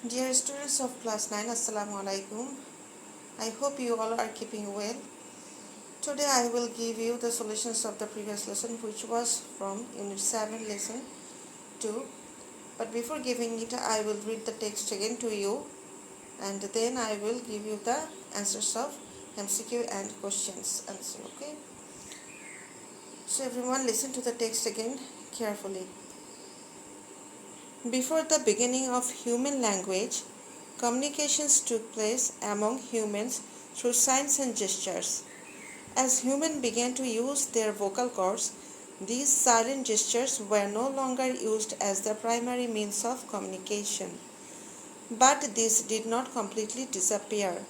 Dear students of class 9, Assalamu alaikum. I hope you all are keeping well. Today I will give you the solutions of the previous lesson, which was from Unit 7 lesson 2. But before giving it, I will read the text again to you, and then I will give you the answers of MCQ and questions answer. Okay? So everyone listen to the text again carefully. Before the beginning of human language, communications took place among humans through signs and gestures. As humans began to use their vocal cords, these silent gestures were no longer used as the primary means of communication. But these did not completely disappear.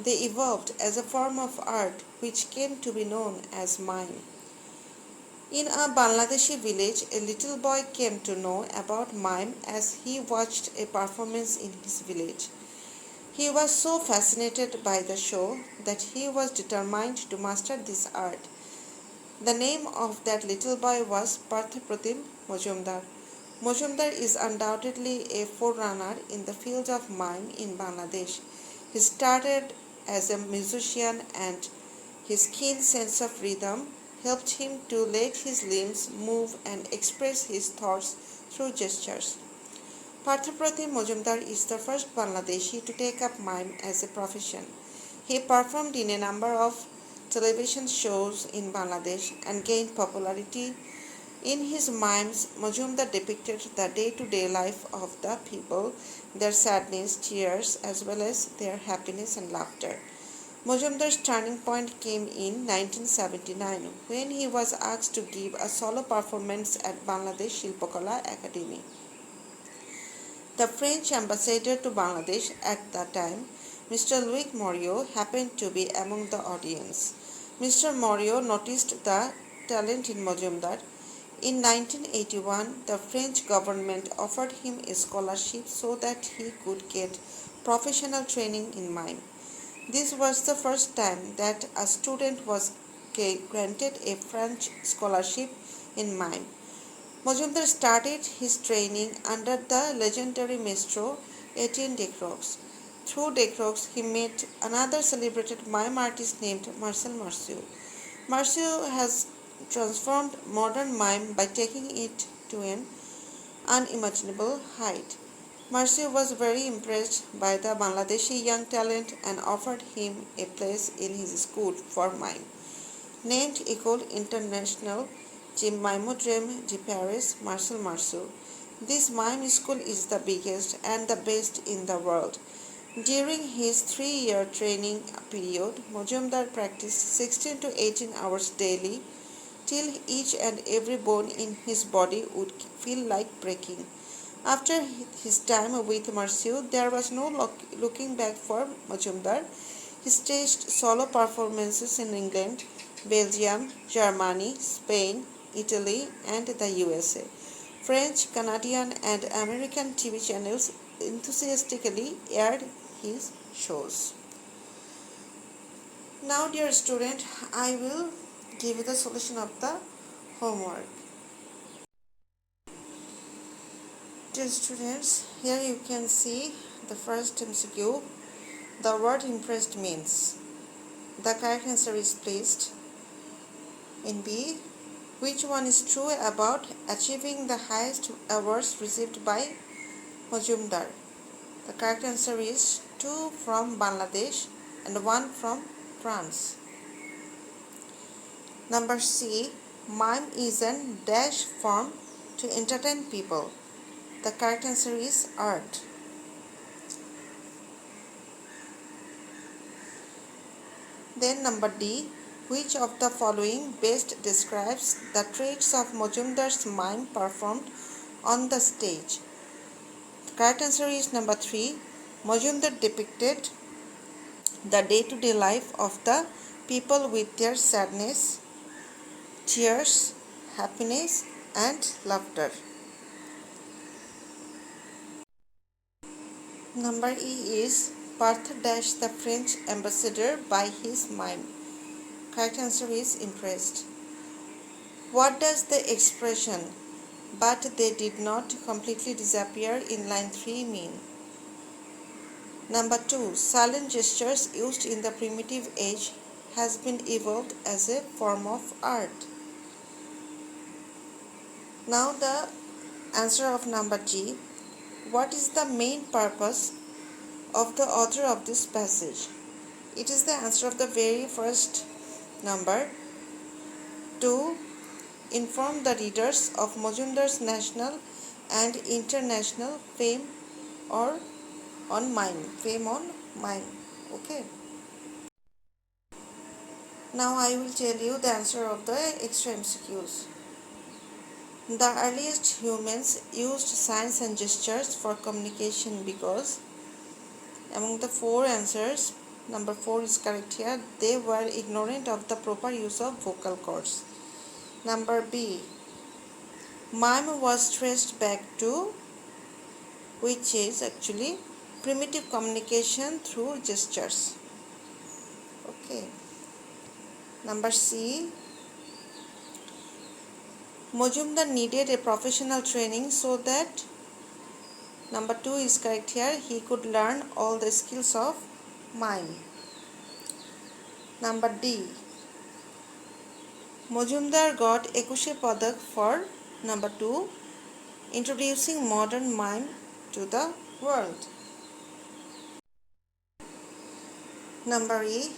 They evolved as a form of art which came to be known as mime. In a Bangladeshi village, a little boy came to know about mime as he watched a performance in his village. He was so fascinated by the show that he was determined to master this art. The name of that little boy was Parthapratim Mojumdar. Mojumdar is undoubtedly a forerunner in the field of mime in Bangladesh. He started as a musician, and his keen sense of rhythm helped him to let his limbs move and express his thoughts through gestures. Parthapratim Mojumdar is the first Bangladeshi to take up mime as a profession. He performed in a number of television shows in Bangladesh and gained popularity. In his mimes, Mojumdar depicted the day-to-day life of the people, their sadness, tears, as well as their happiness and laughter. Mojumdar's turning point came in 1979 when he was asked to give a solo performance at Bangladesh Shilpakala Academy. The French ambassador to Bangladesh at that time, Mr. Louis Morio, happened to be among the audience. Mr. Morio noticed the talent in Mojumdar. In 1981, the French government offered him a scholarship so that he could get professional training in mime. This was the first time that a student was granted a French scholarship in mime. Mojumdar started his training under the legendary maestro Etienne Decroix. Through Decroix, he met another celebrated mime artist named Marcel Marceau. Marceau has transformed modern mime by taking it to an unimaginable height. Marceau was very impressed by the Bangladeshi young talent and offered him a place in his school for mime. Named École Internationale de Mimodrome de Paris Marcel Marceau, this mime school is the biggest and the best in the world. During his 3-year training period, Mojumdar practiced 16 to 18 hours daily till each and every bone in his body would feel like breaking. After his time with Marceau, there was no looking back for Mojumdar. He staged solo performances in England, Belgium, Germany, Spain, Italy, and the USA. French, Canadian, and American TV channels enthusiastically aired his shows. Now, dear student, I will give you the solution of the homework. Dear students, here you can see the first MCQ. The word impressed means. The correct answer is placed in B. Which one is true about achieving the highest awards received by Mojumdar? The correct answer is 2 from Bangladesh and 1 from France. Number C. Mime is an dash form to entertain people. The correct answer is art. Then number D. Which of the following best describes the traits of Mojumdar's mime performed on the stage? The correct answer is number 3. Mojumdar depicted the day-to-day life of the people with their sadness, tears, happiness, and laughter. Number E is Partha dash the French ambassador by his mime. Correct answer is impressed. What does the expression "but they did not completely disappear" in line 3 mean? Number 2. Silent gestures used in the primitive age has been evolved as a form of art. Now the answer of number G. What is the main purpose of the author of this passage? It is the answer of the very first number. To inform the readers of Majumdar's national and international fame or on mime. Fame on mime. Okay. Now I will tell you the answer of the extra MCQs. The earliest humans used signs and gestures for communication because among the four answers, number 4 is correct here, they were ignorant of the proper use of vocal cords. Number B, mime was traced back to, which is actually primitive communication through gestures. Okay. Number C, Majumdar needed a professional training so that, number 2 is correct here, he could learn all the skills of mime. Number D, Majumdar got Ekushe Padak for, number 2, introducing modern mime to the world. Number E,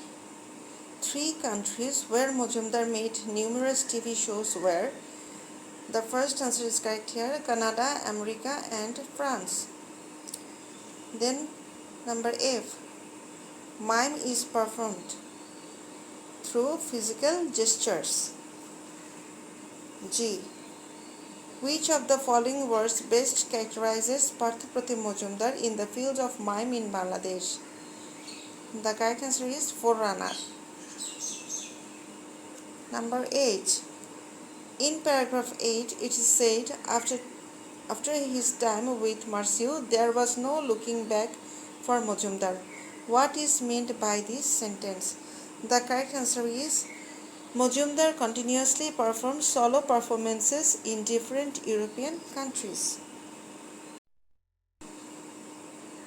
3 countries where Majumdar made numerous TV shows were, the first answer is correct here, Canada, America and France. Then number F, mime is performed through physical gestures. G, which of the following words best characterizes Parthapratim Majumdar in the field of mime in Bangladesh? The correct answer is forerunner. Number 8, in paragraph 8 it is said, after his time with Marciu, there was no looking back for Majumdar. What is meant by this sentence? The correct answer is, Majumdar continuously performed solo performances in different European countries.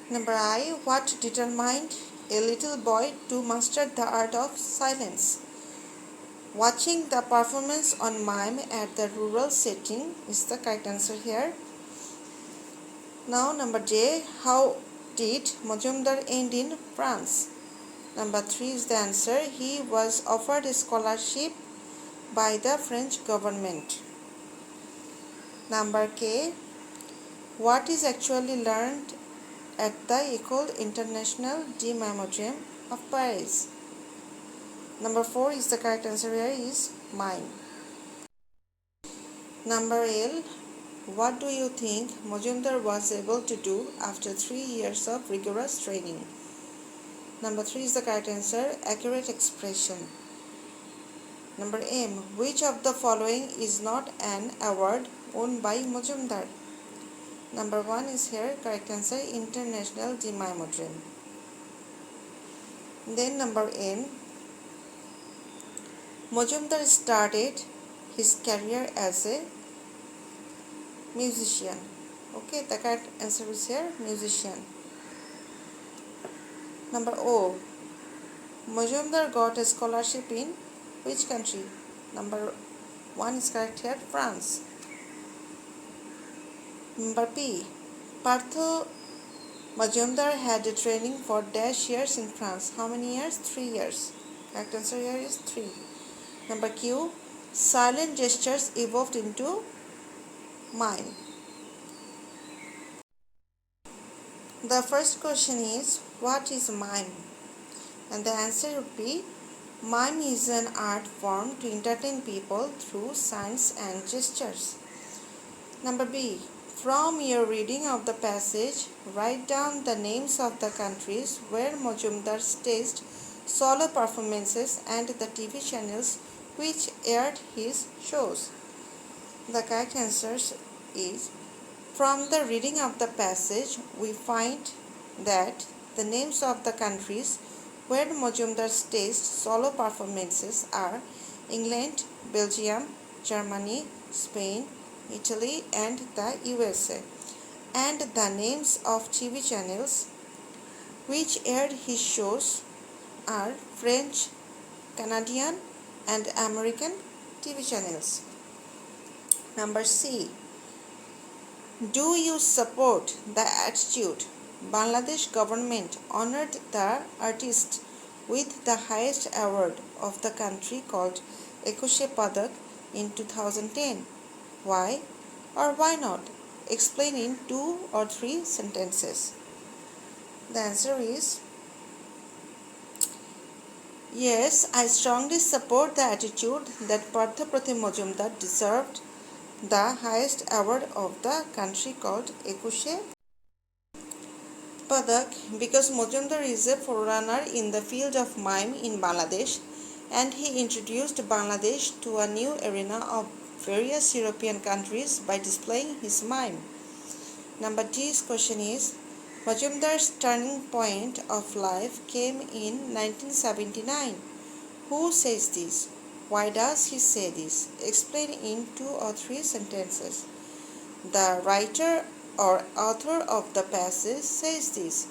Number I, what determined a little boy to master the art of silence? Watching the performance on mime at the rural setting is the correct answer here. Now number J, how did Majumdar end in France? Number 3 is the answer. He was offered a scholarship by the French government. Number K, what is actually learned at the École Internationale du Mime of Paris? Number 4 is the correct answer here is mime. Number L, what do you think Majumdar was able to do after 3 years of rigorous training? Number 3 is the correct answer, accurate expression. Number M, which of the following is not an award won by Majumdar? Number 1 is here, correct answer, International du Mime. Then number N, Majumdar started his career as a musician. Okay, the correct answer is here, musician. Number O, Majumdar got a scholarship in which country? Number 1 is correct here, France. Number P, Partho Majumdar had a training for dash years in France. How many years? 3 years. Correct answer here is 3. Number Q, silent gestures evolved into mime. The first question is, what is mime? And the answer would be, mime is an art form to entertain people through signs and gestures. Number B, from your reading of the passage, write down the names of the countries where Majumdar staged solo performances and the TV channels which aired his shows. The correct answer is, from the reading of the passage, we find that the names of the countries where Majumdar staged solo performances are England, Belgium, Germany, Spain, Italy and the USA. And the names of TV channels which aired his shows are French, Canadian, and American TV channels. Number C. Do you support the attitude? Bangladesh government honored the artist with the highest award of the country called Ekushe Padak in 2010. Why or why not? Explain in 2 or 3 sentences. The answer is yes, I strongly support the attitude that Partha Pratim Majumdar deserved the highest award of the country called Ekushe Padak because Majumdar is a forerunner in the field of mime in Bangladesh and he introduced Bangladesh to a new arena of various European countries by displaying his mime. Number D's question is, Majumdar's turning point of life came in 1979. Who says this? Why does he say this? Explain in 2 or 3 sentences. The writer or author of the passage says this.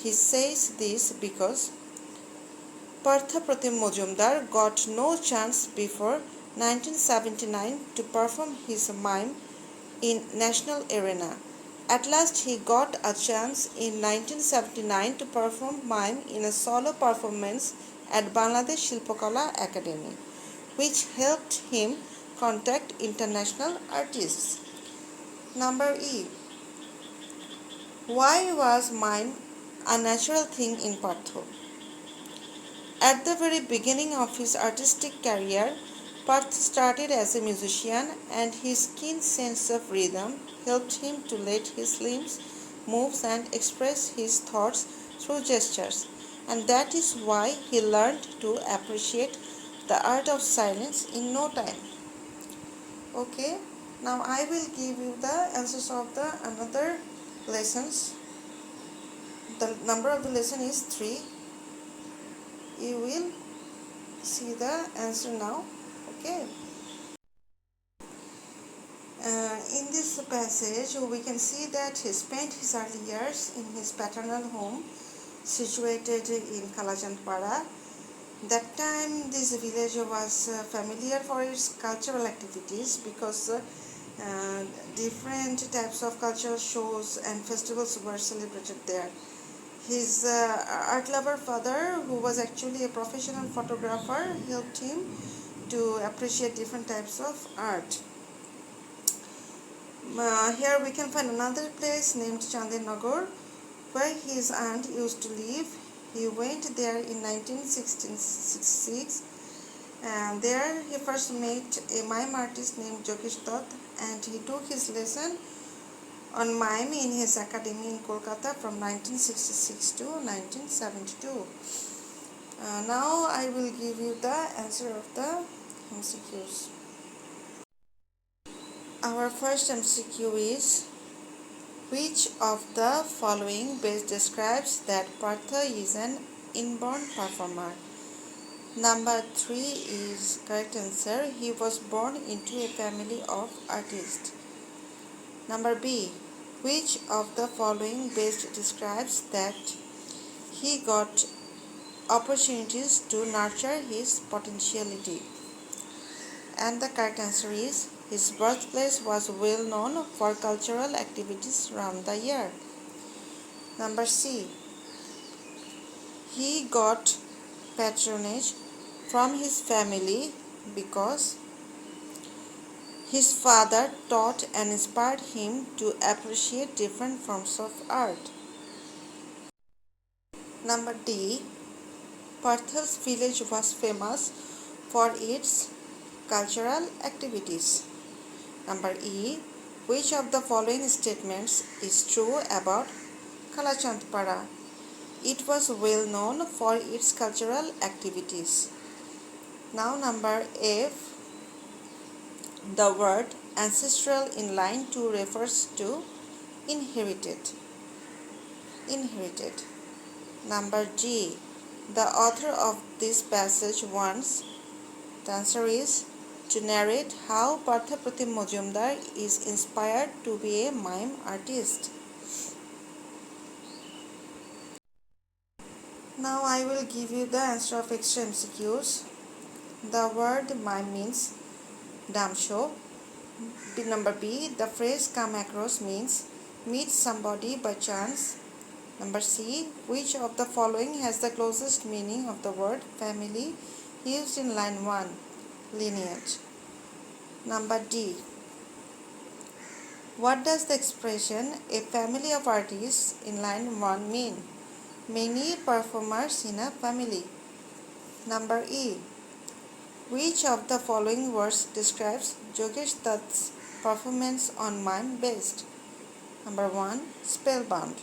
He says this because Partha Pratim Majumdar got no chance before 1979 to perform his mime in national arena. At last he got a chance in 1979 to perform mime in a solo performance at Bangladesh Shilpakala Academy, which helped him contact international artists. Number E. Why was mime a natural thing in Partha? At the very beginning of his artistic career, Partha started as a musician and his keen sense of rhythm helped him to let his limbs move and express his thoughts through gestures, and that is why he learned to appreciate the art of silence in no time. Okay, now I will give you the answers of the another lessons. The number of the lesson is 3. You will see the answer now. Okay. In this passage, we can see that he spent his early years in his paternal home situated in Kalachandpara. That time, this village was familiar for its cultural activities because different types of cultural shows and festivals were celebrated there. His art lover father, who was actually a professional photographer, helped him to appreciate different types of art. Here we can find another place named Chandinagar where his aunt used to live. He went there in 1966 and there he first met a mime artist named Jogesh Dutt and he took his lesson on mime in his academy in Kolkata from 1966 to 1972. Now I will give you the answer of the MCQs. Our first MCQ is, which of the following best describes that Partha is an inborn performer? Number 3 is correct answer. He was born into a family of artists. Number B. Which of the following best describes that he got opportunities to nurture his potentiality? And the correct answer is, his birthplace was well known for cultural activities around the year. Number C. He got patronage from his family because his father taught and inspired him to appreciate different forms of art. Number D. Partha's village was famous for its cultural activities. Number E. Which of the following statements is true about Kalachandpara? It was well known for its cultural activities. Now number F. The word ancestral in line 2 refers to inherited. Number G. The author of this passage wants, the answer is, to narrate how Partha Pratim Majumdar is inspired to be a mime artist. Now I will give you the answer of extra MCQs. The word mime means dumb show. Number B, the phrase come across means meet somebody by chance. Number C, which of the following has the closest meaning of the word family used in line 1, lineage. Number D, what does the expression a family of artists in line 1 mean? Many performers in a family. Number E, which of the following words describes Yogesh Dutt's performance on mime best? Number 1, spellbound.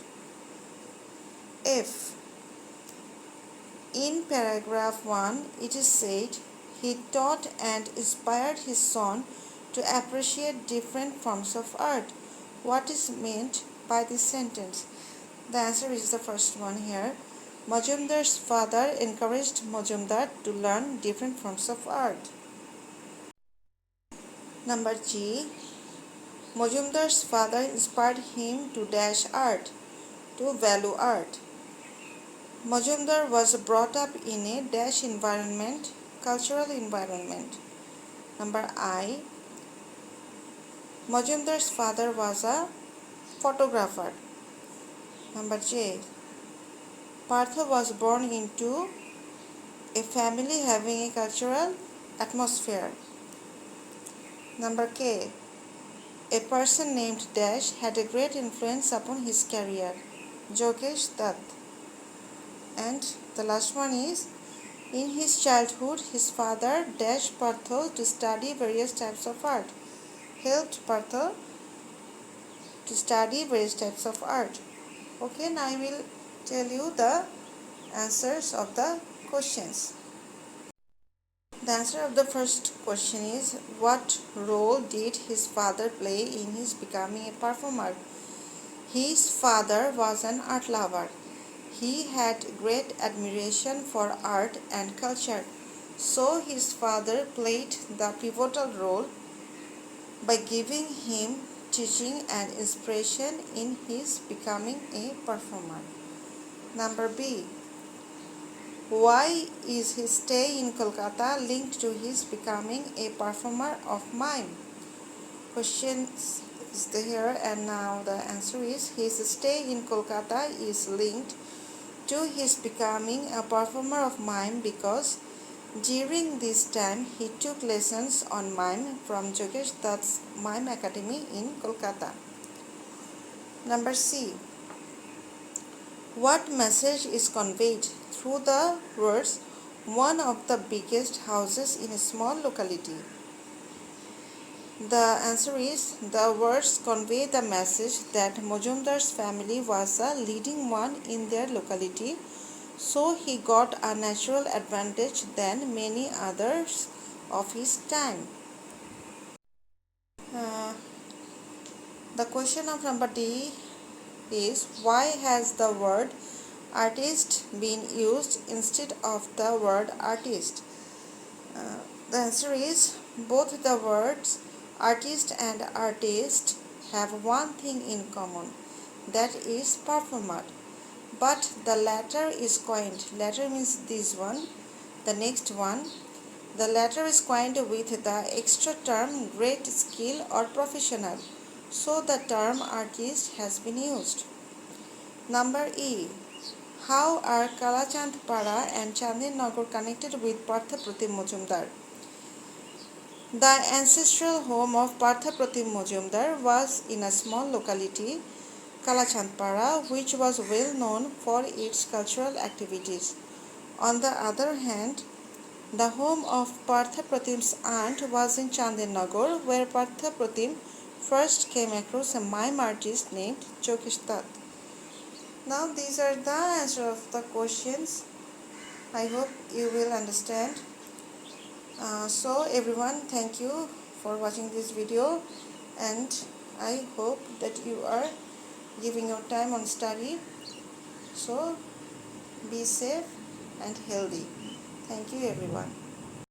F, in paragraph 1 it is said he taught and inspired his son to appreciate different forms of art. What is meant by this sentence? The answer is the first one here. Majumdar's father encouraged Majumdar to learn different forms of art. Number G, Majumdar's father inspired him to dash art, to value art. Majumdar was brought up in a dash environment, cultural environment. Number I, Majumdar's father was a photographer. Number J, Partha was born into a family having a cultural atmosphere. Number K, a person named Dash had a great influence upon his career. Yogesh Dutt. And the last one is, in his childhood, his father dashed Partha to study various types of art. Helped Partha to study various types of art. Okay, now I will tell you the answers of the questions. The answer of the first question is, what role did his father play in his becoming a performer? His father was an art lover. He had great admiration for art and culture, so his father played the pivotal role by giving him teaching and inspiration in his becoming a performer. Number B, why is his stay in Kolkata linked to his becoming a performer of mime? Question is here, and now the answer is, his stay in Kolkata is linked to his becoming a performer of mime because during this time he took lessons on mime from Yogesh Dutt's Mime Academy in Kolkata. Number C, what message is conveyed through the words one of the biggest houses in a small locality? The answer is, the words convey the message that Majumdar's family was a leading one in their locality, so he got a natural advantage than many others of his time. The question of number D is, why has the word artist been used instead of the word artist? The answer is, both the words artist and artist have one thing in common, that is performer, but the latter is coined. Latter means this one, the next one. The latter is coined with the extra term great skill or professional, so the term artist has been used. Number E, how are Kalachandpara and Chandinagar connected with Partha Pratim Majumdar? The ancestral home of Partha Pratim Majumdar was in a small locality, Kalachandpara, which was well known for its cultural activities. On the other hand, the home of Partha Pratim's aunt was in Chandinagar, where Partha Pratim first came across a mime artist named Yogesh Dutt. Now these are the answers of the questions. I hope you will understand. So everyone, thank you for watching this video, and I hope that you are giving your time on study. So be safe and healthy. Thank you everyone.